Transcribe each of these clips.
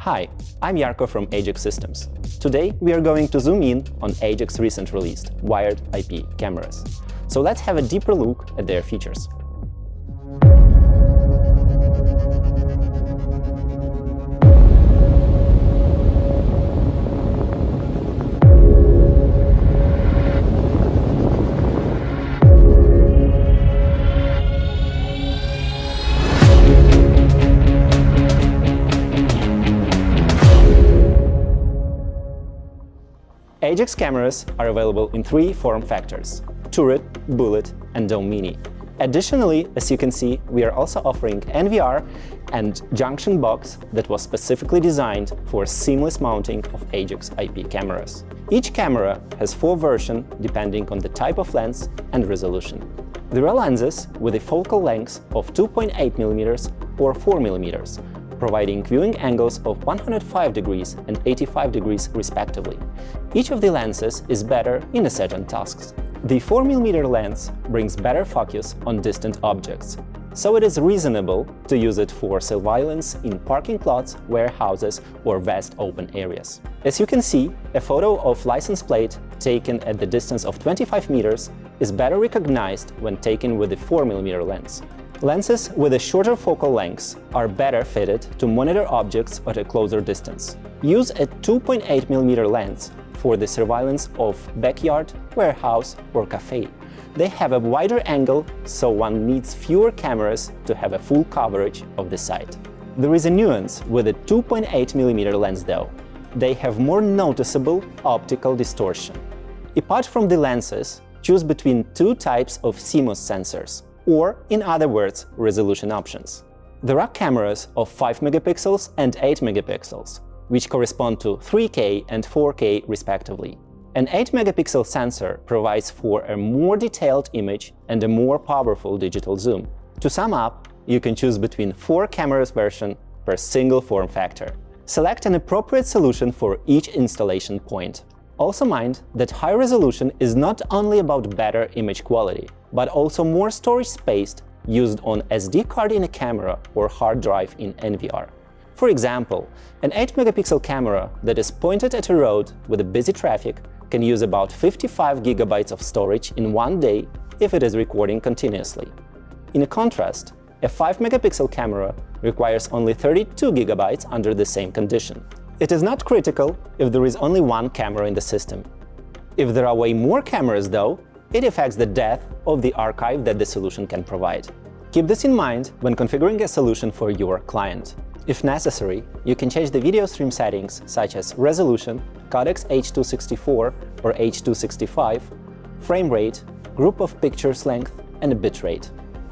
Hi, I'm Jarko from Ajax Systems. Today we are going to zoom in on Ajax recent released wired IP cameras. So let's have a deeper look at their features. Ajax cameras are available in three form factors: Turret, Bullet, and Dome Mini. Additionally, as you can see, we are also offering NVR and junction box that was specifically designed for seamless mounting of Ajax IP cameras. Each camera has 4 versions depending on the type of lens and resolution. There are lenses with a focal length of 2.8mm or 4mm, providing viewing angles of 105 degrees and 85 degrees respectively. Each of the lenses is better in certain tasks. The 4mm lens brings better focus on distant objects, so it is reasonable to use it for surveillance in parking lots, warehouses, or vast open areas. As you can see, a photo of license plate taken at the distance of 25 meters is better recognized when taken with the 4mm lens. Lenses with a shorter focal length are better fitted to monitor objects at a closer distance. Use a 2.8mm lens for the surveillance of backyard, warehouse, or cafe. They have a wider angle, so one needs fewer cameras to have a full coverage of the site. There is a nuance with a 2.8mm lens though. They have more noticeable optical distortion. Apart from the lenses, choose between 2 types of CMOS sensors, or, in other words, resolution options. There are cameras of 5 megapixels and 8 megapixels, which correspond to 3K and 4K respectively. An 8 megapixel sensor provides for a more detailed image and a more powerful digital zoom. To sum up, you can choose between 4 cameras version per single form factor. Select an appropriate solution for each installation point. Also mind that high resolution is not only about better image quality, but also more storage space used on SD card in a camera or hard drive in NVR. For example, an 8 megapixel camera that is pointed at a road with a busy traffic can use about 55 gigabytes of storage in one day if it is recording continuously. In contrast, a 5 megapixel camera requires only 32 gigabytes under the same condition. It is not critical if there is only one camera in the system. If there are way more cameras though, it affects the depth of the archive that the solution can provide. Keep this in mind when configuring a solution for your client. If necessary, you can change the video stream settings such as resolution, codec H.264 or H.265, frame rate, group of pictures length, and bitrate.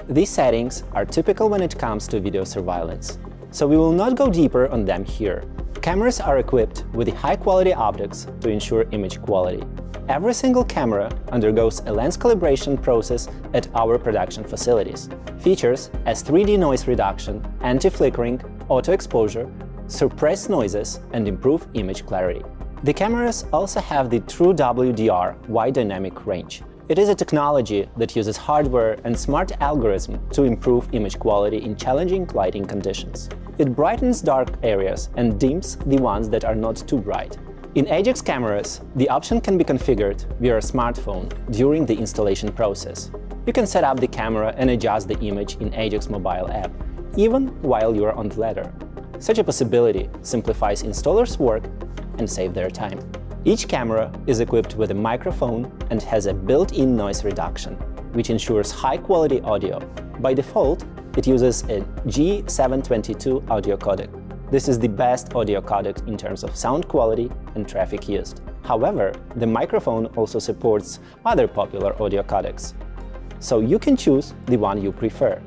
These settings are typical when it comes to video surveillance, so we will not go deeper on them here. Cameras are equipped with high-quality optics to ensure image quality. Every single camera undergoes a lens calibration process at our production facilities. Features as 3D noise reduction, anti-flickering, auto-exposure, suppress noises, and improve image clarity. The cameras also have the true WDR wide dynamic range. It is a technology that uses hardware and smart algorithm to improve image quality in challenging lighting conditions. It brightens dark areas and dims the ones that are not too bright. In Ajax cameras, the option can be configured via a smartphone during the installation process. You can set up the camera and adjust the image in Ajax mobile app, even while you are on the ladder. Such a possibility simplifies installers' work and saves their time. Each camera is equipped with a microphone and has a built-in noise reduction, which ensures high-quality audio. By default, it uses a G722 audio codec. This is the best audio codec in terms of sound quality and traffic used. However, the microphone also supports other popular audio codecs, so you can choose the one you prefer.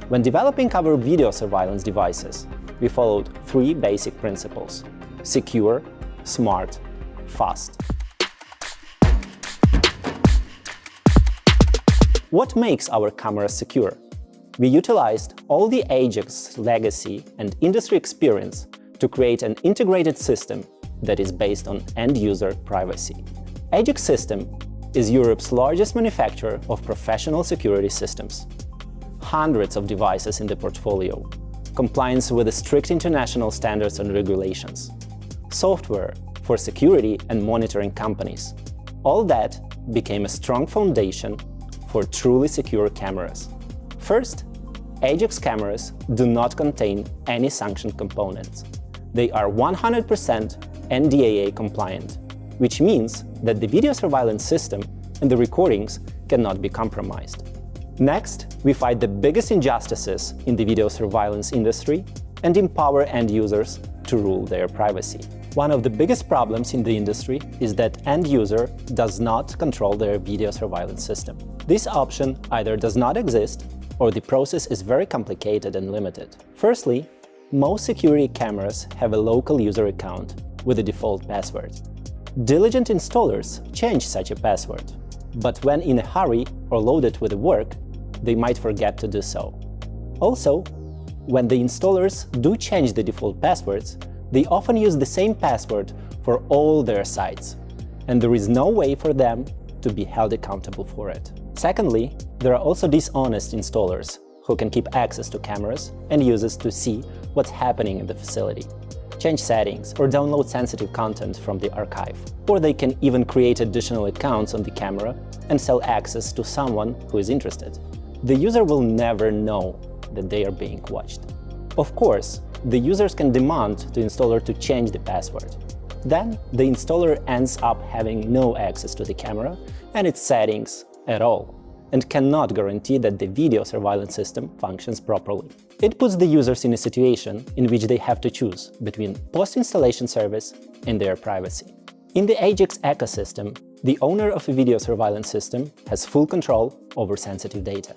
When developing our video surveillance devices, we followed 3 basic principles: secure, smart, fast. What makes our cameras secure? We utilized all the Ajax legacy and industry experience to create an integrated system that is based on end-user privacy. Ajax Systems is Europe's largest manufacturer of professional security systems. Hundreds of devices in the portfolio, compliance with the strict international standards and regulations, software for security and monitoring companies. All that became a strong foundation for truly secure cameras. First, Ajax cameras do not contain any sanctioned components. They are 100% NDAA compliant, which means that the video surveillance system and the recordings cannot be compromised. Next, we fight the biggest injustices in the video surveillance industry and empower end users to rule their privacy. One of the biggest problems in the industry is that end user does not control their video surveillance system. This option either does not exist or the process is very complicated and limited. Firstly, most security cameras have a local user account with a default password. Diligent installers change such a password, but when in a hurry or loaded with work, they might forget to do so. Also, when the installers do change the default passwords, they often use the same password for all their sites, and there is no way for them to be held accountable for it. Secondly, there are also dishonest installers who can keep access to cameras and users to see what's happening in the facility, change settings, or download sensitive content from the archive. Or they can even create additional accounts on the camera and sell access to someone who is interested. The user will never know that they are being watched. Of course, the users can demand the installer to change the password. Then, the installer ends up having no access to the camera and its settings at all, and cannot guarantee that the video surveillance system functions properly. It puts the users in a situation in which they have to choose between post-installation service and their privacy. In the Ajax ecosystem, the owner of a video surveillance system has full control over sensitive data.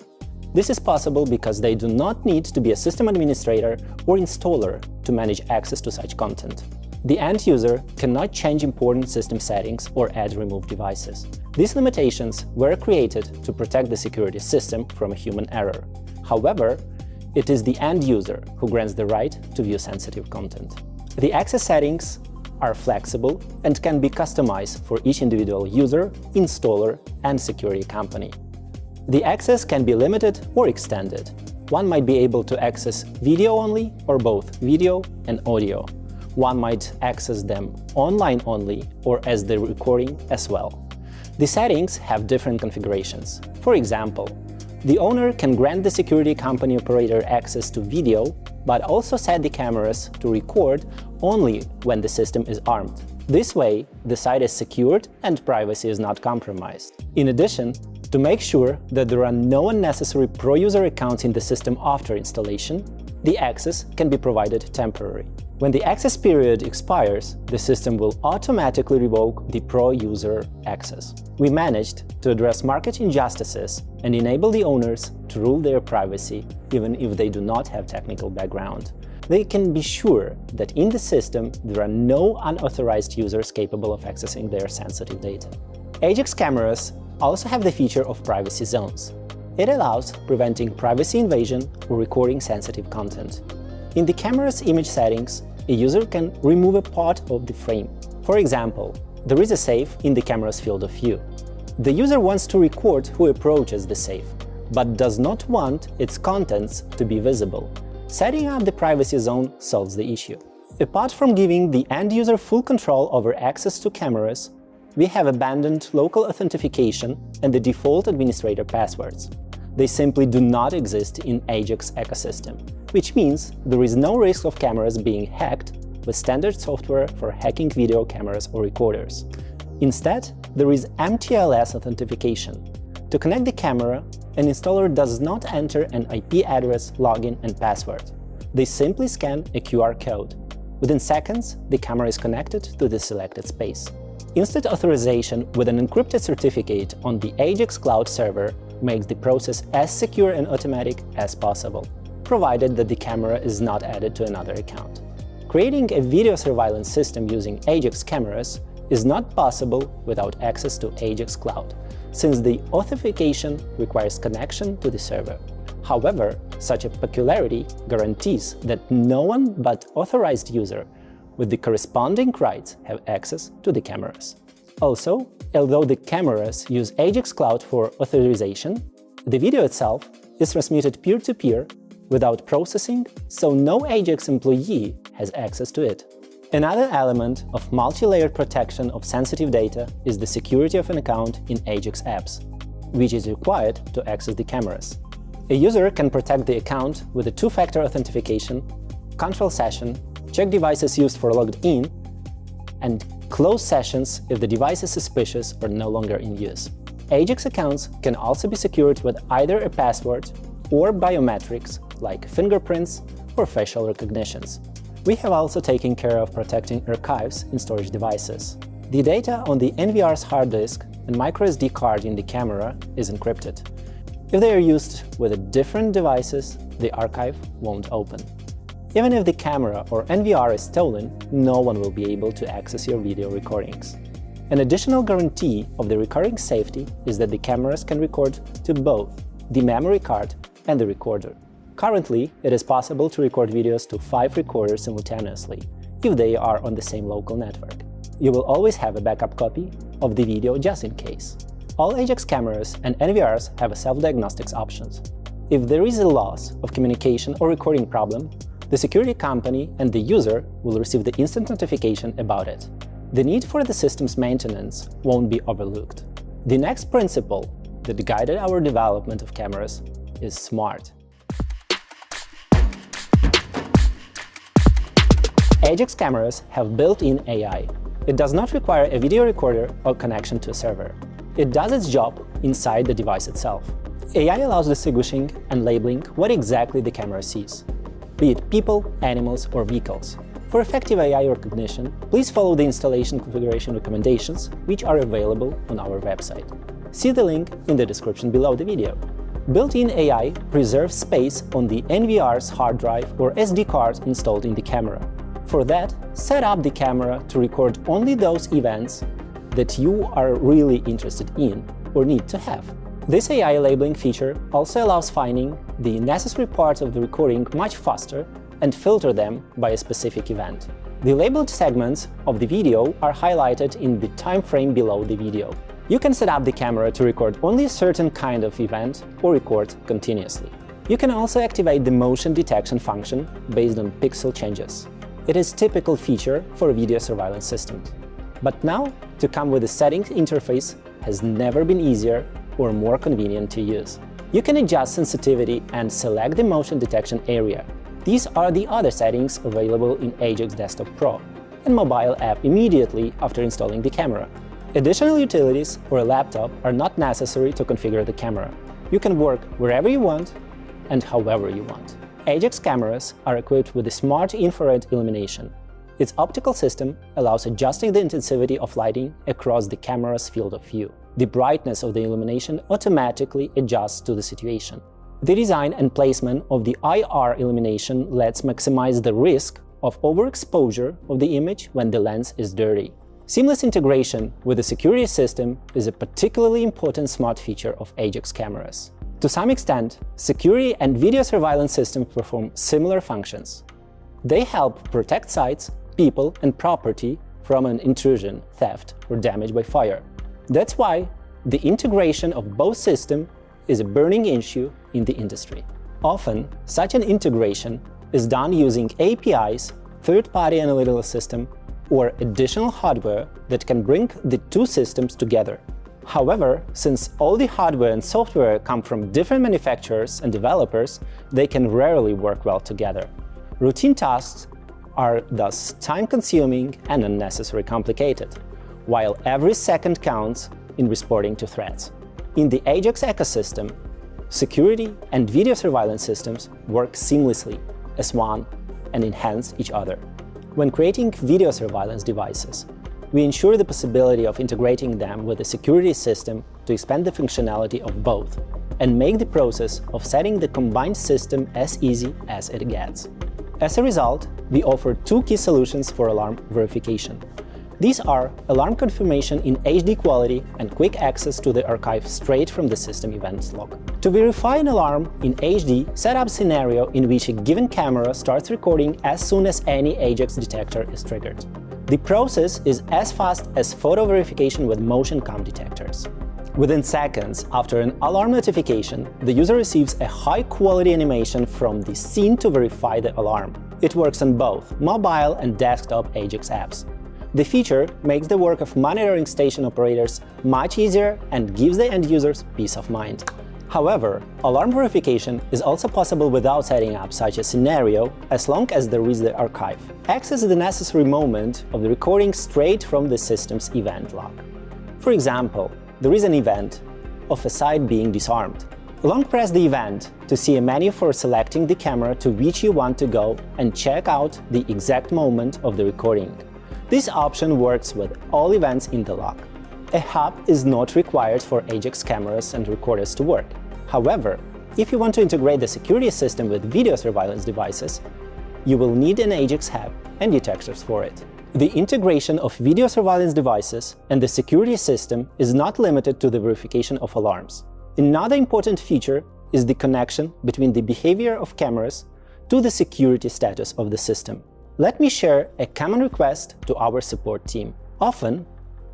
This is possible because they do not need to be a system administrator or installer to manage access to such content. The end user cannot change important system settings or add remove devices. These limitations were created to protect the security system from a human error. However, it is the end user who grants the right to view sensitive content. The access settings are flexible and can be customized for each individual user, installer, and security company. The access can be limited or extended. One might be able to access video only or both video and audio. One might access them online only or as the recording as well. The settings have different configurations. For example, the owner can grant the security company operator access to video, but also set the cameras to record only when the system is armed. This way, the site is secured and privacy is not compromised. In addition, to make sure that there are no unnecessary pro-user accounts in the system after installation, the access can be provided temporary. When the access period expires, the system will automatically revoke the pro-user access. We managed to address market injustices and enable the owners to rule their privacy even if they do not have technical background. They can be sure that in the system there are no unauthorized users capable of accessing their sensitive data. Ajax cameras also have the feature of privacy zones. It allows preventing privacy invasion or recording sensitive content. In the camera's image settings, a user can remove a part of the frame. For example, there is a safe in the camera's field of view. The user wants to record who approaches the safe, but does not want its contents to be visible. Setting up the privacy zone solves the issue. Apart from giving the end user full control over access to cameras, we have abandoned local authentication and the default administrator passwords. They simply do not exist in Ajax ecosystem, which means there is no risk of cameras being hacked with standard software for hacking video cameras or recorders. Instead, there is MTLS authentication. To connect the camera, an installer does not enter an IP address, login, and password. They simply scan a QR code. Within seconds, the camera is connected to the selected space. Instant authorization with an encrypted certificate on the Ajax cloud server makes the process as secure and automatic as possible, provided that the camera is not added to another account. Creating a video surveillance system using Ajax cameras is not possible without access to Ajax Cloud, since the authentication requires connection to the server. However, such a peculiarity guarantees that no one but authorized user with the corresponding rights have access to the cameras. Also, although the cameras use Ajax Cloud for authorization, the video itself is transmitted peer-to-peer without processing, so no Ajax employee has access to it. Another element of multi-layered protection of sensitive data is the security of an account in Ajax apps, which is required to access the cameras. A user can protect the account with a two-factor authentication, control session, check devices used for logged in, and close sessions if the device is suspicious or no longer in use. Ajax accounts can also be secured with either a password or biometrics like fingerprints or facial recognitions. We have also taken care of protecting archives in storage devices. The data on the NVR's hard disk and microSD card in the camera is encrypted. If they are used with different devices, the archive won't open. Even if the camera or NVR is stolen, no one will be able to access your video recordings. An additional guarantee of the recording safety is that the cameras can record to both the memory card and the recorder. Currently, it is possible to record videos to 5 recorders simultaneously, if they are on the same local network. You will always have a backup copy of the video just in case. All Ajax cameras and NVRs have a self-diagnostics options. If there is a loss of communication or recording problem, the security company and the user will receive the instant notification about it. The need for the system's maintenance won't be overlooked. The next principle that guided our development of cameras is smart. Ajax cameras have built-in AI. It does not require a video recorder or connection to a server. It does its job inside the device itself. AI allows distinguishing and labeling what exactly the camera sees, be it people, animals, or vehicles. For effective AI recognition, please follow the installation configuration recommendations, which are available on our website. See the link in the description below the video. Built-in AI preserves space on the NVR's hard drive or SD card installed in the camera. For that, set up the camera to record only those events that you are really interested in or need to have. This AI labeling feature also allows finding the necessary parts of the recording much faster and filter them by a specific event. The labeled segments of the video are highlighted in the time frame below the video. You can set up the camera to record only a certain kind of event or record continuously. You can also activate the motion detection function based on pixel changes. It is a typical feature for video surveillance systems. But now, to come with a settings interface has never been easier or more convenient to use. You can adjust sensitivity and select the motion detection area. These are the other settings available in Ajax Desktop Pro and mobile app immediately after installing the camera. Additional utilities or a laptop are not necessary to configure the camera. You can work wherever you want and however you want. Ajax cameras are equipped with a smart infrared illumination. Its optical system allows adjusting the intensity of lighting across the camera's field of view. The brightness of the illumination automatically adjusts to the situation. The design and placement of the IR illumination lets maximize the risk of overexposure of the image when the lens is dirty. Seamless integration with the security system is a particularly important smart feature of Ajax cameras. To some extent, security and video surveillance systems perform similar functions. They help protect sites, people, and property from an intrusion, theft, or damage by fire. That's why the integration of both systems is a burning issue in the industry. Often, such an integration is done using APIs, third-party analytical system, or additional hardware that can bring the two systems together. However, since all the hardware and software come from different manufacturers and developers, they can rarely work well together. Routine tasks are thus time-consuming and unnecessarily complicated, while every second counts in responding to threats. In the Ajax ecosystem, security and video surveillance systems work seamlessly as one and enhance each other. When creating video surveillance devices, we ensure the possibility of integrating them with a security system to expand the functionality of both and make the process of setting the combined system as easy as it gets. As a result, we offer two key solutions for alarm verification. These are alarm confirmation in HD quality and quick access to the archive straight from the system events log. To verify an alarm in HD, set up a scenario in which a given camera starts recording as soon as any Ajax detector is triggered. The process is as fast as photo verification with motion cam detectors. Within seconds after an alarm notification, the user receives a high-quality animation from the scene to verify the alarm. It works on both mobile and desktop Ajax apps. The feature makes the work of monitoring station operators much easier and gives the end users peace of mind. However, alarm verification is also possible without setting up such a scenario, as long as there is the archive. Access the necessary moment of the recording straight from the system's event log. For example, there is an event of a site being disarmed. Long press the event to see a menu for selecting the camera to which you want to go and check out the exact moment of the recording. This option works with all events in the log. A hub is not required for Ajax cameras and recorders to work. However, if you want to integrate the security system with video surveillance devices, you will need an Ajax hub and detectors for it. The integration of video surveillance devices and the security system is not limited to the verification of alarms. Another important feature is the connection between the behavior of cameras to the security status of the system. Let me share a common request to our support team. Often,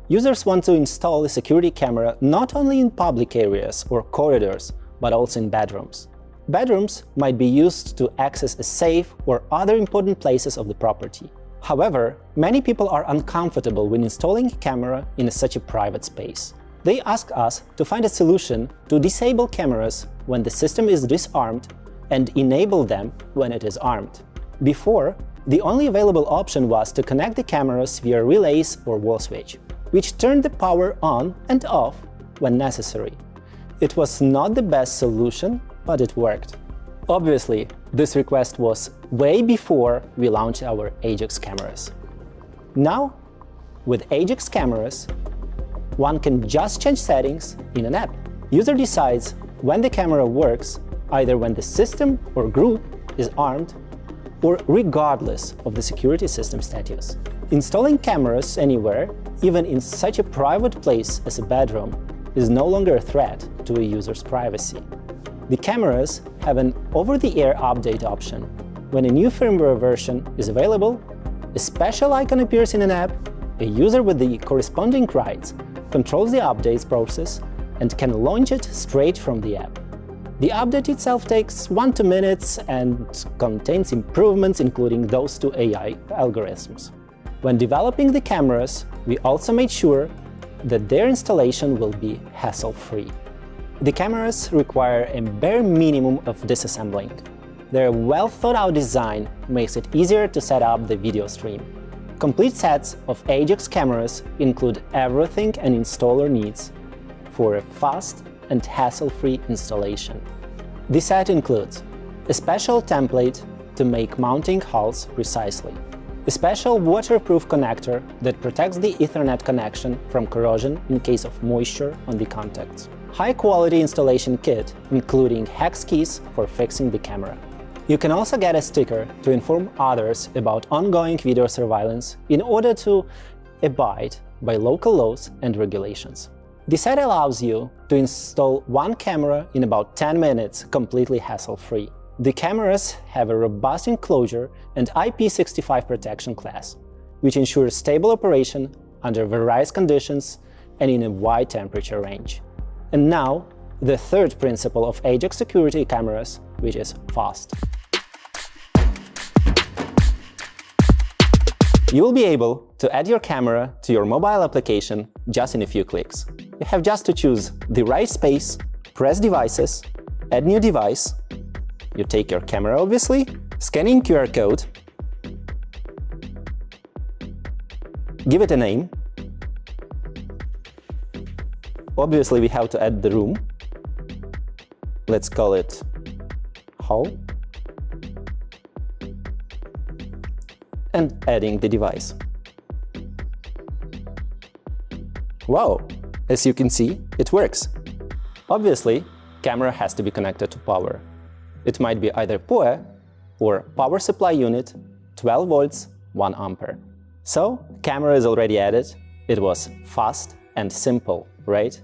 users want to install a security camera not only in public areas or corridors, but also in bedrooms. Bedrooms might be used to access a safe or other important places of the property. However, many people are uncomfortable when installing a camera in such a private space. They ask us to find a solution to disable cameras when the system is disarmed and enable them when it is armed. Before, the only available option was to connect the cameras via relays or wall switch, which turned the power on and off when necessary. It was not the best solution, but it worked. Obviously, this request was way before we launched our Ajax cameras. Now, with Ajax cameras, one can just change settings in an app. User decides when the camera works, either when the system or group is armed, or regardless of the security system status. Installing cameras anywhere, even in such a private place as a bedroom, is no longer a threat to a user's privacy. The cameras have an over-the-air update option. When a new firmware version is available, a special icon appears in an app, a user with the corresponding rights controls the updates process and can launch it straight from the app. The update itself takes 1 to 2 minutes and contains improvements including those to AI algorithms. When developing the cameras, we also made sure that their installation will be hassle-free. The cameras require a bare minimum of disassembling. Their well-thought-out design makes it easier to set up the video stream. Complete sets of Ajax cameras include everything an installer needs for a fast and hassle-free installation. The set includes a special template to make mounting holes precisely, a special waterproof connector that protects the Ethernet connection from corrosion in case of moisture on the contacts, high-quality installation kit including hex keys for fixing the camera. You can also get a sticker to inform others about ongoing video surveillance in order to abide by local laws and regulations. The set allows you to install one camera in about 10 minutes completely hassle-free. The cameras have a robust enclosure and IP65 protection class, which ensures stable operation under various conditions and in a wide temperature range. And now, the third principle of Ajax security cameras, which is fast. You will be able to add your camera to your mobile application just in a few clicks. You have just to choose the right space, press Devices, Add New Device. You take your camera, obviously, scanning QR code, give it a name. Obviously, we have to add the room. Let's call it Hall. And adding the device. Wow! As you can see, it works. Obviously, camera has to be connected to power. It might be either PoE or power supply unit, 12 volts, 1 ampere. So, camera is already added. It was fast and simple, right?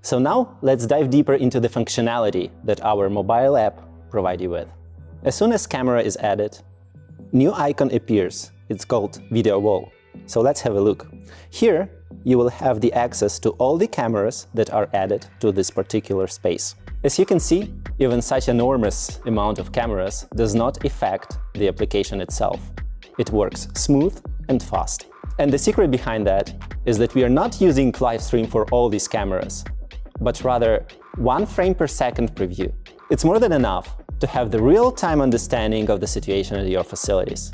So now let's dive deeper into the functionality that our mobile app provides you with. As soon as camera is added, new icon appears. It's called Video Wall. So let's have a look. Here you will have the access to all the cameras that are added to this particular space. As you can see, even such enormous amount of cameras does not affect the application itself. It works smooth and fast. And the secret behind that is that we are not using live stream for all these cameras, but rather 1 frame per second preview. It's more than enough to have the real-time understanding of the situation at your facilities.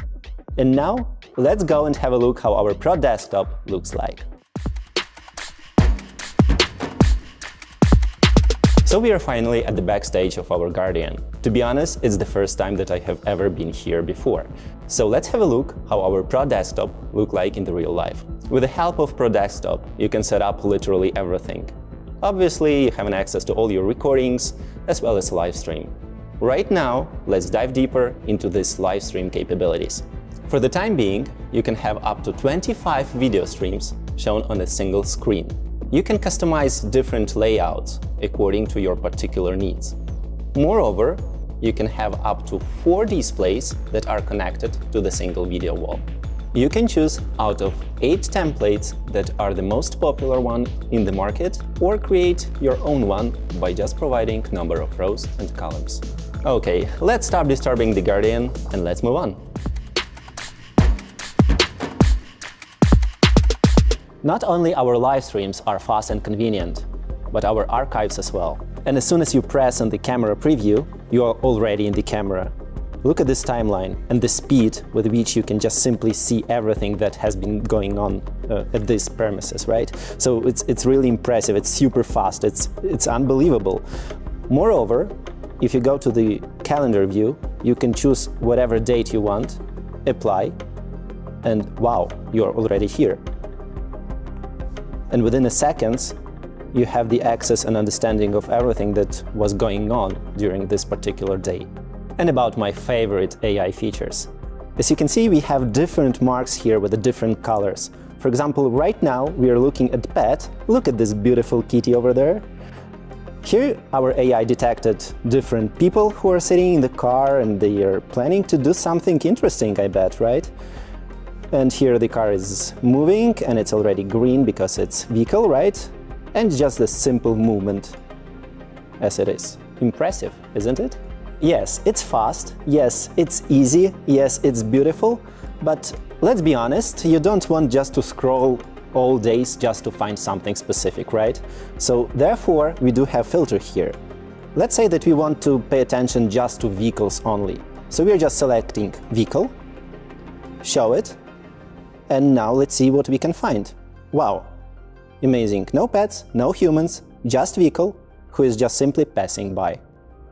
And now, let's go and have a look how our Pro desktop looks like. So we are finally at the backstage of our Guardian. To be honest, it's the first time that I have ever been here before. So let's have a look how our Pro desktop look like in the real life. With the help of Pro desktop, you can set up literally everything. Obviously, you have an access to all your recordings, as well as live stream. Right now, let's dive deeper into these live stream capabilities. For the time being, you can have up to 25 video streams shown on a single screen. You can customize different layouts according to your particular needs. Moreover, you can have up to 4 displays that are connected to the single video wall. You can choose out of 8 templates that are the most popular one in the market, or create your own one by just providing number of rows and columns. Okay, let's stop disturbing the Guardian and let's move on. Not only our live streams are fast and convenient, but our archives as well. And as soon as you press on the camera preview, you are already in the camera. Look at this timeline and the speed with which you can just simply see everything that has been going on at these premises, right? So it's really impressive, it's super fast, it's unbelievable. Moreover, if you go to the calendar view, you can choose whatever date you want, apply, and wow, you're already here. And within a second, you have the access and understanding of everything that was going on during this particular day. And about my favorite AI features. As you can see, we have different marks here with the different colors. For example, right now we are looking at pet. Look at this beautiful kitty over there. Here our AI detected different people who are sitting in the car and they are planning to do something interesting, I bet, right? And here the car is moving and it's already green because it's vehicle, right? And just a simple movement as it is. Impressive, isn't it? Yes, it's fast, yes, it's easy, yes, it's beautiful, but let's be honest, you don't want just to scroll all days just to find something specific, right? So therefore, we do have filter here. Let's say that we want to pay attention just to vehicles only. So we're just selecting vehicle, show it, and now let's see what we can find. Wow, amazing. No pets, no humans, just vehicle who is just simply passing by.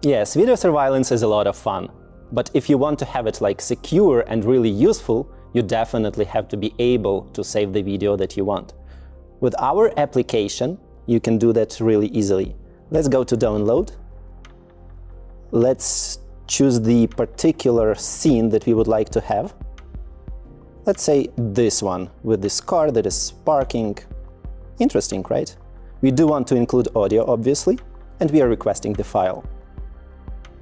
Yes, video surveillance is a lot of fun, but if you want to have it like secure and really useful, you definitely have to be able to save the video that you want. With our application, you can do that really easily. Let's go to download. Let's choose the particular scene that we would like to have. Let's say this one, with this car that is parking. Interesting, right? We do want to include audio, obviously, and we are requesting the file.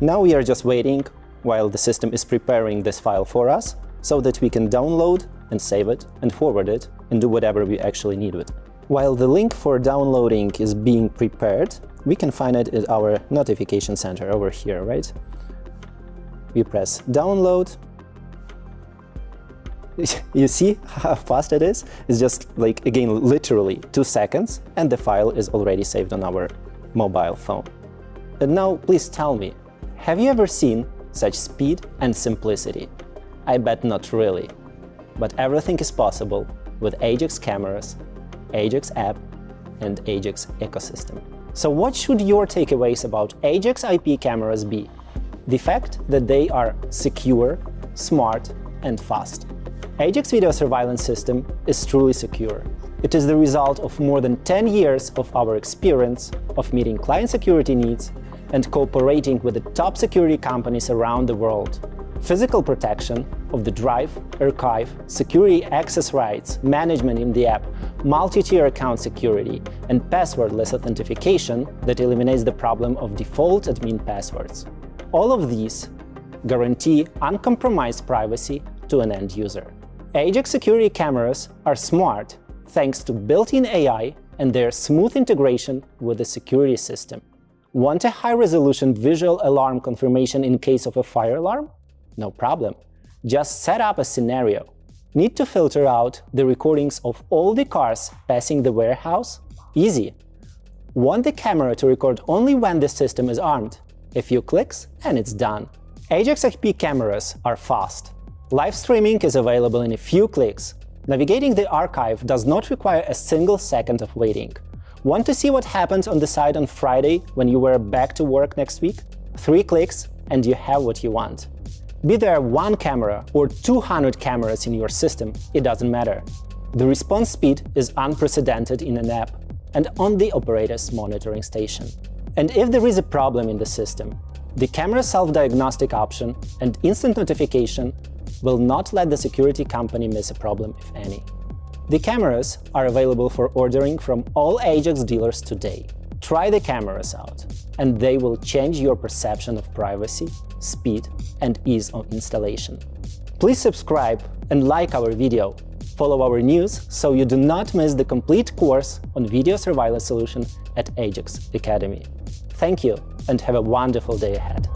Now we are just waiting while the system is preparing this file for us, so that we can download and save it and forward it and do whatever we actually need with it. While the link for downloading is being prepared, we can find it at our notification center over here, right? We press download. You see how fast it is? It's just like, again, literally 2 seconds, and the file is already saved on our mobile phone. And now please tell me, have you ever seen such speed and simplicity? I bet not really, but everything is possible with Ajax cameras, Ajax app, and Ajax ecosystem. So what should your takeaways about Ajax IP cameras be? The fact that they are secure, smart, and fast. Ajax video surveillance system is truly secure. It is the result of more than 10 years of our experience of meeting client security needs and cooperating with the top security companies around the world. Physical protection of the drive, archive, security access rights, management in the app, multi-tier account security, and passwordless authentication that eliminates the problem of default admin passwords. All of these guarantee uncompromised privacy to an end user. Ajax security cameras are smart, thanks to built-in AI and their smooth integration with the security system. Want a high-resolution visual alarm confirmation in case of a fire alarm? No problem. Just set up a scenario. Need to filter out the recordings of all the cars passing the warehouse? Easy. Want the camera to record only when the system is armed? A few clicks and it's done. Ajax IP cameras are fast. Live streaming is available in a few clicks. Navigating the archive does not require a single second of waiting. Want to see what happened on the site on Friday when you were back to work next week? 3 clicks and you have what you want. Be there 1 camera or 200 cameras in your system, it doesn't matter. The response speed is unprecedented in an app and on the operator's monitoring station. And if there is a problem in the system, the camera self-diagnostic option and instant notification will not let the security company miss a problem, if any. The cameras are available for ordering from all Ajax dealers today. Try the cameras out, and they will change your perception of privacy, speed, and ease of installation. Please subscribe and like our video. Follow our news so you do not miss the complete course on video surveillance solution at Ajax Academy. Thank you, and have a wonderful day ahead.